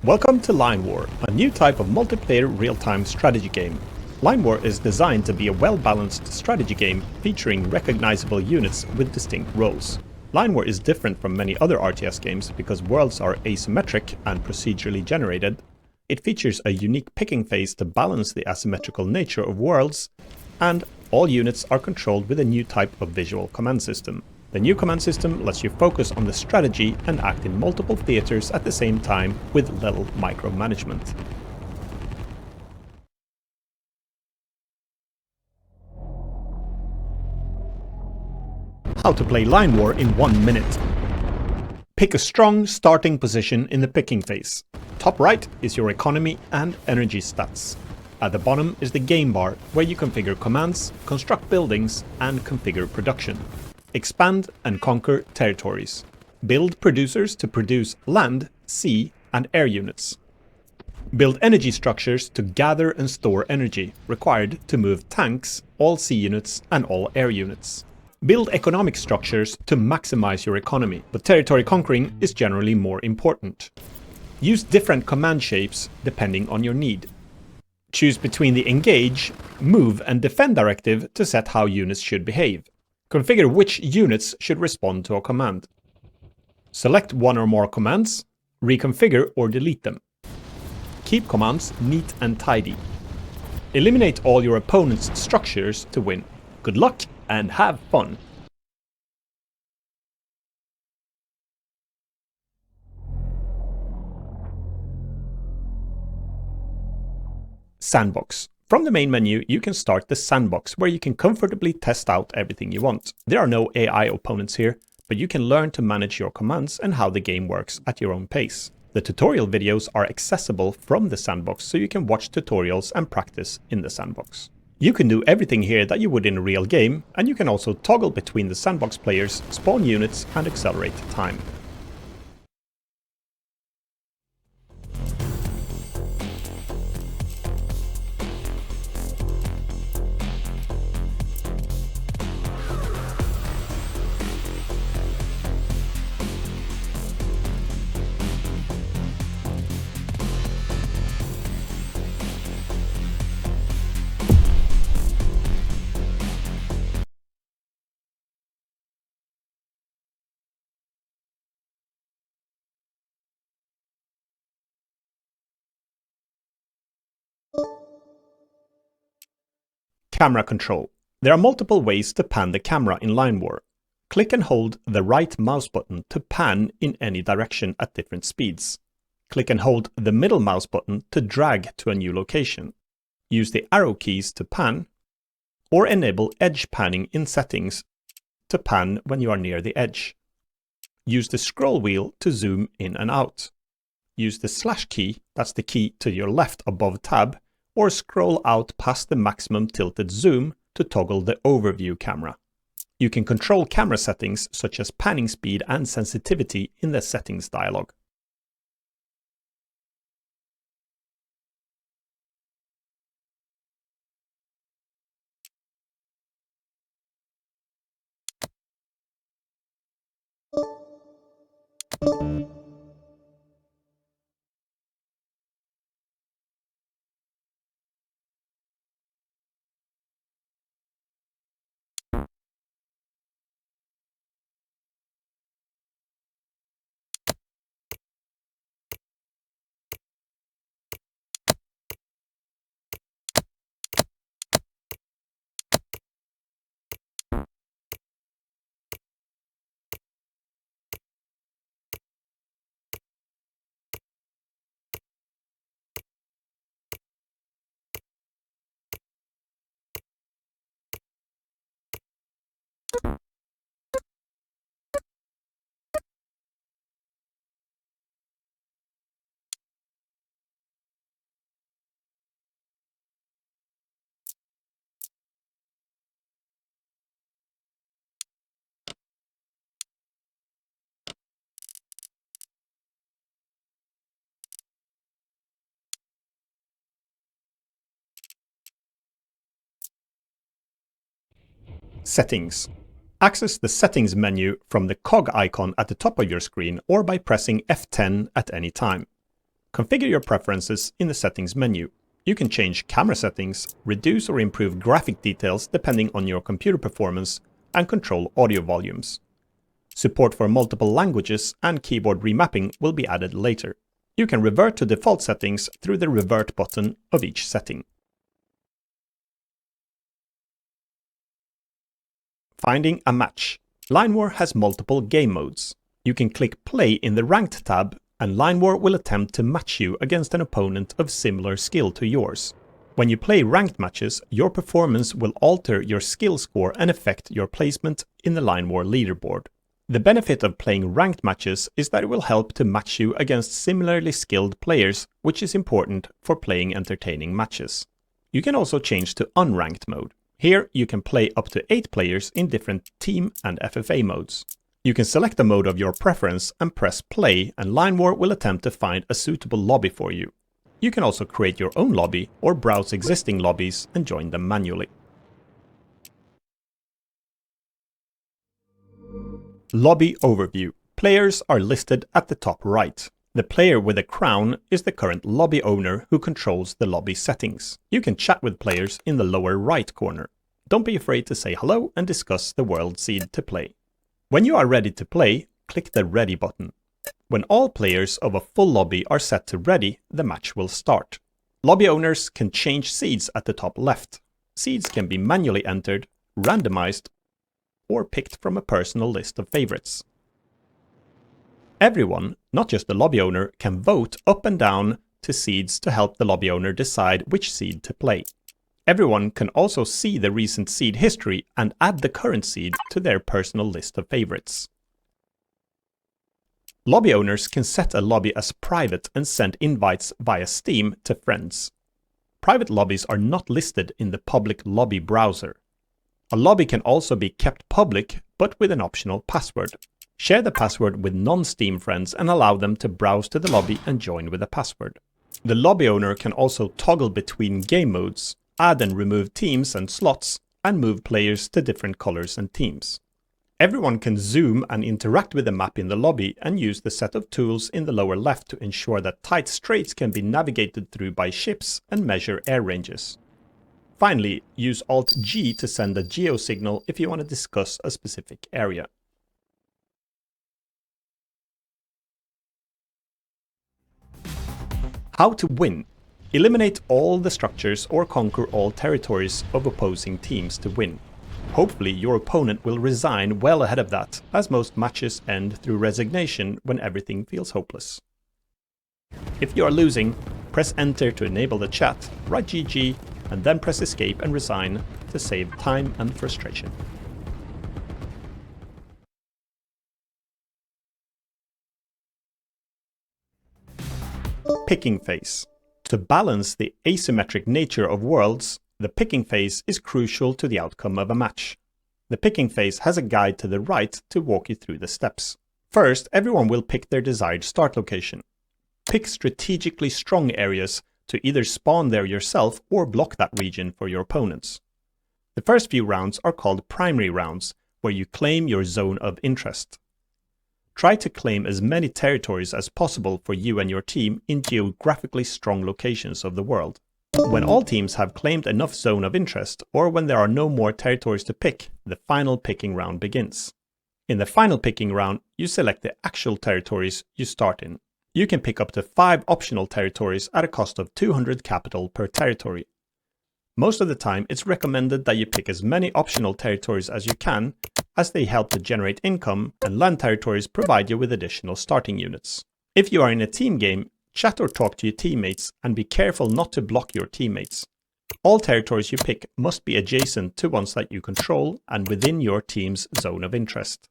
Welcome to Line War, a new type of multiplayer real-time strategy game. Line War is designed to be a well-balanced strategy game featuring recognizable units with distinct roles. Line War is different from many other RTS games because worlds are asymmetric and procedurally generated. It features a unique picking phase to balance the asymmetrical nature of worlds, and all units are controlled with a new type of visual command system. The new command system lets you focus on the strategy and act in multiple theaters at the same time with little micromanagement. How to play Line War in 1 minute. Pick a strong starting position in the picking phase. Top right is your economy and energy stats. At the bottom is the game bar, where you configure commands, construct buildings, and configure production. Expand and conquer territories. Build producers to produce land, sea, and air units. Build energy structures to gather and store energy, required to move tanks, all sea units, and all air units. Build economic structures to maximize your economy, but territory conquering is generally more important. Use different command shapes depending on your need. Choose between the engage, move, and defend directive to set how units should behave. Configure which units should respond to a command. Select one or more commands, reconfigure or delete them. Keep commands neat and tidy. Eliminate all your opponent's structures to win. Good luck and have fun! Sandbox. From the main menu, you can start the sandbox, where you can comfortably test out everything you want. There are no AI opponents here, but you can learn to manage your commands and how the game works at your own pace. The tutorial videos are accessible from the sandbox, so you can watch tutorials and practice in the sandbox. You can do everything here that you would in a real game, and you can also toggle between the sandbox players, spawn units, and accelerate time. Camera control. There are multiple ways to pan the camera in Line War. Click and hold the right mouse button to pan in any direction at different speeds. Click and hold the middle mouse button to drag to a new location. Use the arrow keys to pan, or enable edge panning in settings to pan when you are near the edge. Use the scroll wheel to zoom in and out. Use the slash key, that's the key to your left above tab, or scroll out past the maximum tilted zoom to toggle the overview camera. You can control camera settings such as panning speed and sensitivity in the settings dialog. Settings. Access the Settings menu from the cog icon at the top of your screen or by pressing F10 at any time. Configure your preferences in the settings menu. You can change camera settings, reduce or improve graphic details depending on your computer performance, and control audio volumes. Support for multiple languages and keyboard remapping will be added later. You can revert to default settings through the revert button of each setting. Finding a match. Line War has multiple game modes. You can click play in the ranked tab, and Line War will attempt to match you against an opponent of similar skill to yours. When you play ranked matches, your performance will alter your skill score and affect your placement in the Line War leaderboard. The benefit of playing ranked matches is that it will help to match you against similarly skilled players, which is important for playing entertaining matches. You can also change to unranked mode. Here you can play up to 8 players in different team and FFA modes. You can select a mode of your preference and press play, and Line War will attempt to find a suitable lobby for you. You can also create your own lobby or browse existing lobbies and join them manually. Lobby overview. Players are listed at the top right. The player with a crown is the current lobby owner who controls the lobby settings. You can chat with players in the lower right corner. Don't be afraid to say hello and discuss the world seed to play. When you are ready to play, click the Ready button. When all players of a full lobby are set to ready, the match will start. Lobby owners can change seeds at the top left. Seeds can be manually entered, randomized, or picked from a personal list of favorites. Everyone, not just the lobby owner, can vote up and down to seeds to help the lobby owner decide which seed to play. Everyone can also see the recent seed history and add the current seed to their personal list of favorites. Lobby owners can set a lobby as private and send invites via Steam to friends. Private lobbies are not listed in the public lobby browser. A lobby can also be kept public, but with an optional password. Share the password with non-Steam friends and allow them to browse to the lobby and join with a password. The lobby owner can also toggle between game modes, add and remove teams and slots, and move players to different colors and teams. Everyone can zoom and interact with the map in the lobby and use the set of tools in the lower left to ensure that tight straits can be navigated through by ships and measure air ranges. Finally, use Alt-G to send a geo signal if you want to discuss a specific area. How to win. Eliminate all the structures or conquer all territories of opposing teams to win. Hopefully your opponent will resign well ahead of that, as most matches end through resignation when everything feels hopeless. If you are losing, press enter to enable the chat, write GG, and then press escape and resign to save time and frustration. Picking phase. To balance the asymmetric nature of worlds, the picking phase is crucial to the outcome of a match. The picking phase has a guide to the right to walk you through the steps. First, everyone will pick their desired start location. Pick strategically strong areas to either spawn there yourself or block that region for your opponents. The first few rounds are called primary rounds, where you claim your zone of interest. Try to claim as many territories as possible for you and your team in geographically strong locations of the world. When all teams have claimed enough zone of interest, or when there are no more territories to pick, the final picking round begins. In the final picking round, you select the actual territories you start in. You can pick up to 5 optional territories at a cost of 200 capital per territory. Most of the time, it's recommended that you pick as many optional territories as you can, as they help to generate income, and land territories provide you with additional starting units. If you are in a team game, chat or talk to your teammates and be careful not to block your teammates. All territories you pick must be adjacent to ones that you control and within your team's zone of interest.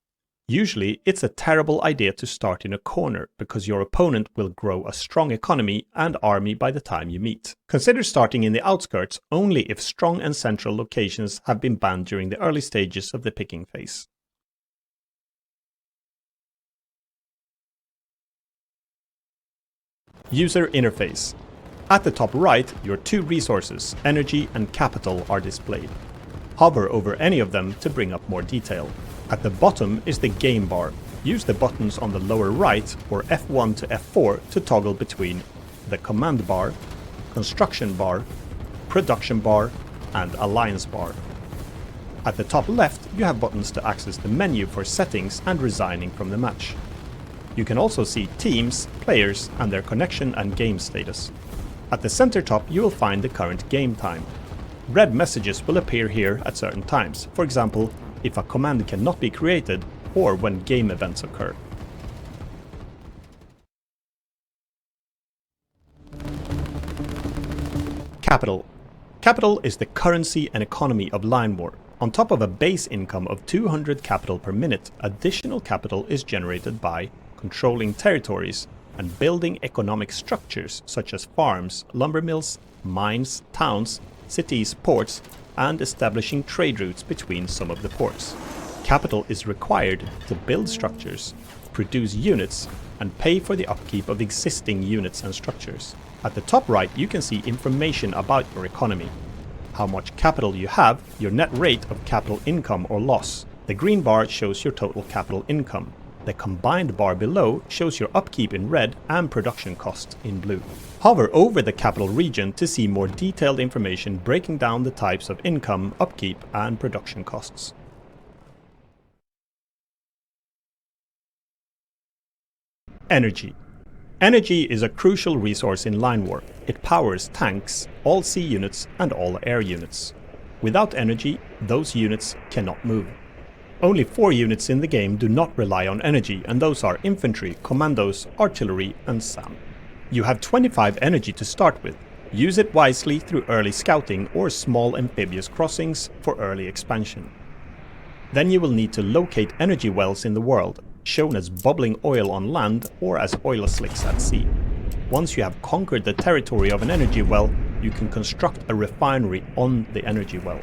Usually, it's a terrible idea to start in a corner because your opponent will grow a strong economy and army by the time you meet. Consider starting in the outskirts only if strong and central locations have been banned during the early stages of the picking phase. User interface. At the top right, your 2 resources, energy and capital, are displayed. Hover over any of them to bring up more detail. At the bottom is the game bar. Use the buttons on the lower right or F1 to F4 to toggle between the command bar, construction bar, production bar, and alliance bar. At the top left, you have buttons to access the menu for settings and resigning from the match. You can also see teams, players, and their connection and game status. At the center top, you will find the current game time. Red messages will appear here at certain times, for example, if a command cannot be created or when game events occur. Capital. Capital is the currency and economy of Line War. On top of a base income of 200 capital per minute, additional capital is generated by controlling territories and building economic structures such as farms, lumber mills, mines, towns, cities, ports, and establishing trade routes between some of the ports. Capital is required to build structures, produce units, and pay for the upkeep of existing units and structures. At the top right, you can see information about your economy. How much capital you have, your net rate of capital income or loss. The green bar shows your total capital income. The combined bar below shows your upkeep in red and production cost in blue. Hover over the capital region to see more detailed information breaking down the types of income, upkeep, and production costs. Energy. Energy is a crucial resource in Line War. It powers tanks, all sea units, and all air units. Without energy, those units cannot move. Only 4 units in the game do not rely on energy, and those are infantry, commandos, artillery, and SAM. You have 25 energy to start with. Use it wisely through early scouting or small amphibious crossings for early expansion. Then you will need to locate energy wells in the world, shown as bubbling oil on land or as oil slicks at sea. Once you have conquered the territory of an energy well, you can construct a refinery on the energy well.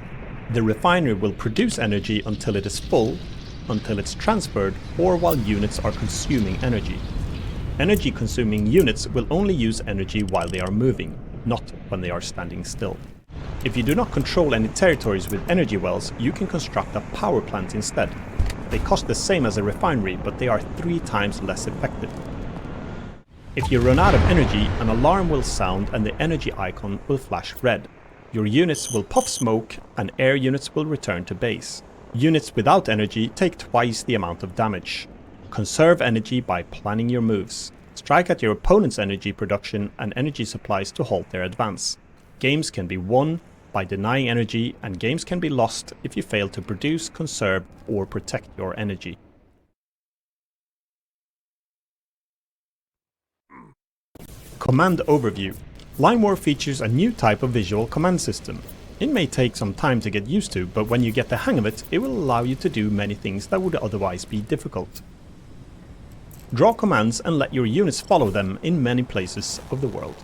The refinery will produce energy until it is full, until it's transferred, or while units are consuming energy. Energy-consuming units will only use energy while they are moving, not when they are standing still. If you do not control any territories with energy wells, you can construct a power plant instead. They cost the same as a refinery, but they are 3 times less effective. If you run out of energy, an alarm will sound and the energy icon will flash red. Your units will puff smoke and air units will return to base. Units without energy take twice the amount of damage. Conserve energy by planning your moves. Strike at your opponent's energy production and energy supplies to halt their advance. Games can be won by denying energy, and games can be lost if you fail to produce, conserve, or protect your energy. Command Overview. Line War features a new type of visual command system. It may take some time to get used to, but when you get the hang of it, it will allow you to do many things that would otherwise be difficult. Draw commands and let your units follow them in many places of the world.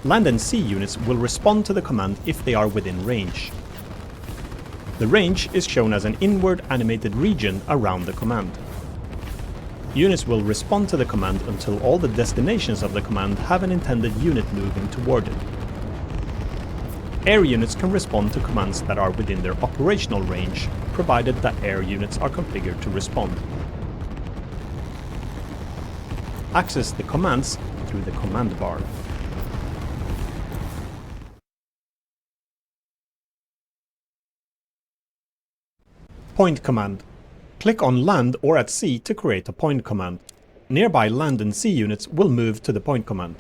Land and sea units will respond to the command if they are within range. The range is shown as an inward animated region around the command. Units will respond to the command until all the destinations of the command have an intended unit moving toward it. Air units can respond to commands that are within their operational range, provided that air units are configured to respond. Access the commands through the command bar. Point command. Click on land or at sea to create a point command. Nearby land and sea units will move to the point command.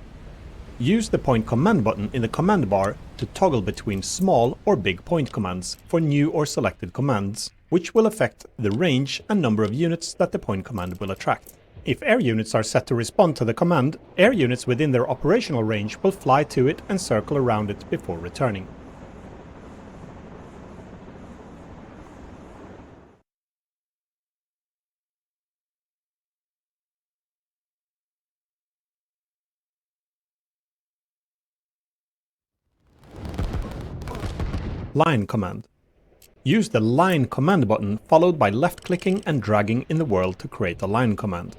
Use the point command button in the command bar to toggle between small or big point commands for new or selected commands, which will affect the range and number of units that the point command will attract. If air units are set to respond to the command, air units within their operational range will fly to it and circle around it before returning. Line command. Use the line command button followed by left-clicking and dragging in the world to create a line command.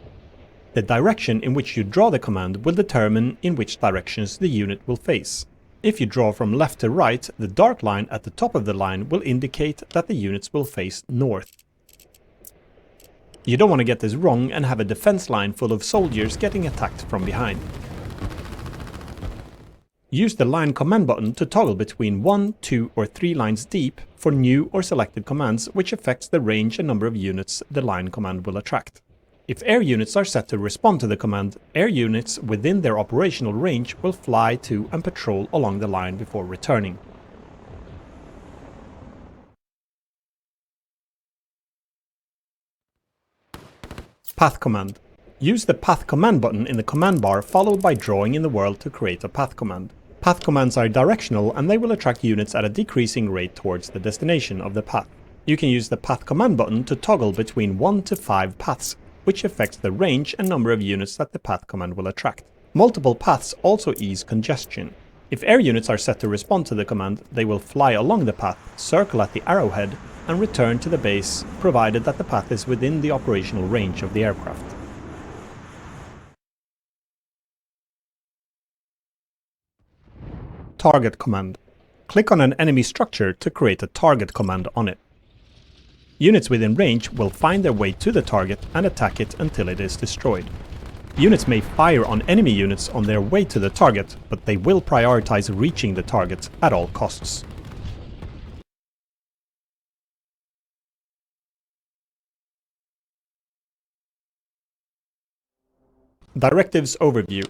The direction in which you draw the command will determine in which directions the unit will face. If you draw from left to right, the dark line at the top of the line will indicate that the units will face north. You don't want to get this wrong and have a defense line full of soldiers getting attacked from behind. Use the line command button to toggle between 1, 2 or 3 lines deep for new or selected commands, which affects the range and number of units the line command will attract. If air units are set to respond to the command, air units within their operational range will fly to and patrol along the line before returning. Path command. Use the path command button in the command bar followed by drawing in the world to create a path command. Path commands are directional and they will attract units at a decreasing rate towards the destination of the path. You can use the path command button to toggle between 1 to 5 paths, which affects the range and number of units that the path command will attract. Multiple paths also ease congestion. If air units are set to respond to the command, they will fly along the path, circle at the arrowhead, and return to the base, provided that the path is within the operational range of the aircraft. Target command. Click on an enemy structure to create a target command on it. Units within range will find their way to the target and attack it until it is destroyed. Units may fire on enemy units on their way to the target, but they will prioritize reaching the target at all costs. Directives overview.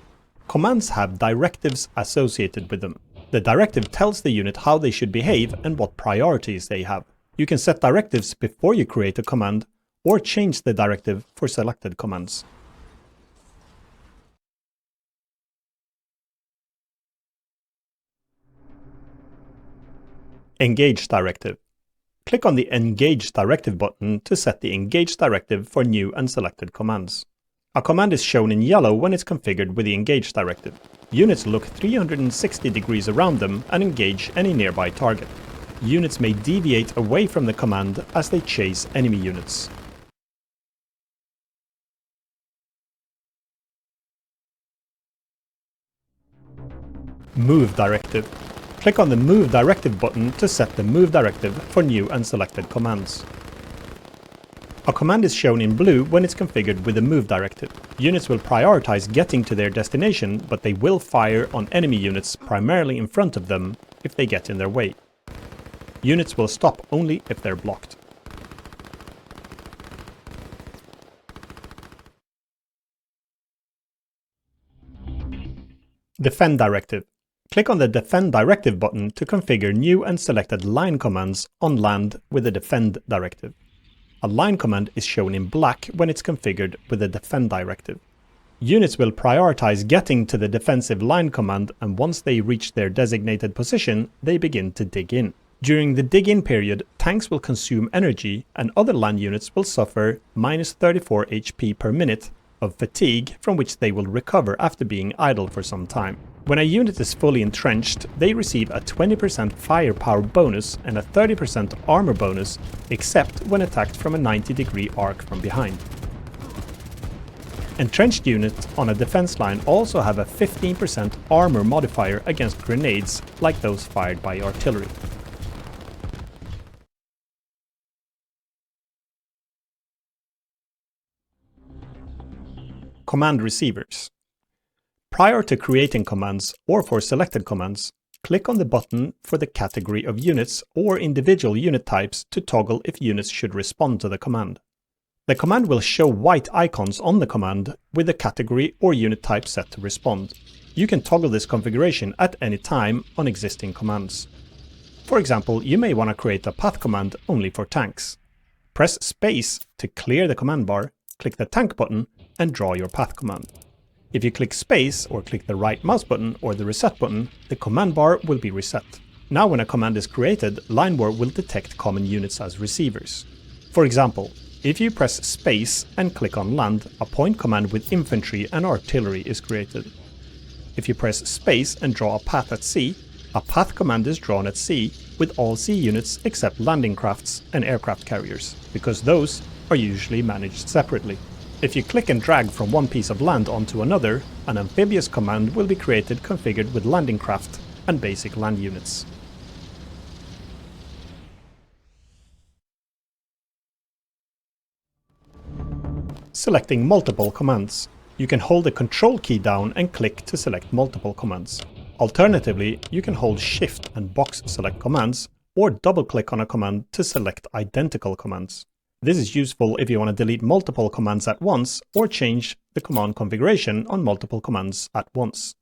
Commands have directives associated with them. The directive tells the unit how they should behave and what priorities they have. You can set directives before you create a command, or change the directive for selected commands. Engage directive. Click on the Engage directive button to set the Engage directive for new and selected commands. A command is shown in yellow when it's configured with the Engage directive. Units look 360 degrees around them and engage any nearby target. Units may deviate away from the command as they chase enemy units. Move directive. Click on the Move directive button to set the Move directive for new and selected commands. A command is shown in blue when it's configured with the Move directive. Units will prioritize getting to their destination, but they will fire on enemy units primarily in front of them if they get in their way. Units will stop only if they're blocked. Defend directive. Click on the Defend directive button to configure new and selected line commands on land with the Defend directive. A line command is shown in black when it's configured with the Defend directive. Units will prioritize getting to the defensive line command, and once they reach their designated position, they begin to dig in. During the dig-in period, tanks will consume energy and other land units will suffer -34 HP per minute of fatigue, from which they will recover after being idle for some time. When a unit is fully entrenched, they receive a 20% firepower bonus and a 30% armor bonus, except when attacked from a 90-degree arc from behind. Entrenched units on a defense line also have a 15% armor modifier against grenades, like those fired by artillery. Command receivers. Prior to creating commands or for selected commands, click on the button for the category of units or individual unit types to toggle if units should respond to the command. The command will show white icons on the command with the category or unit type set to respond. You can toggle this configuration at any time on existing commands. For example, you may want to create a path command only for tanks. Press space to clear the command bar, click the tank button, and draw your path command. If you click space or click the right mouse button or the reset button, the command bar will be reset. Now when a command is created, LineWar will detect common units as receivers. For example, if you press space and click on land, a point command with infantry and artillery is created. If you press space and draw a path at sea, a path command is drawn at sea with all sea units except landing crafts and aircraft carriers, because those are usually managed separately. If you click and drag from one piece of land onto another, an amphibious command will be created configured with landing craft and basic land units. Selecting multiple commands. You can hold the Control key down and click to select multiple commands. Alternatively, you can hold Shift and box select commands, or double-click on a command to select identical commands. This is useful if you want to delete multiple commands at once or change the command configuration on multiple commands at once.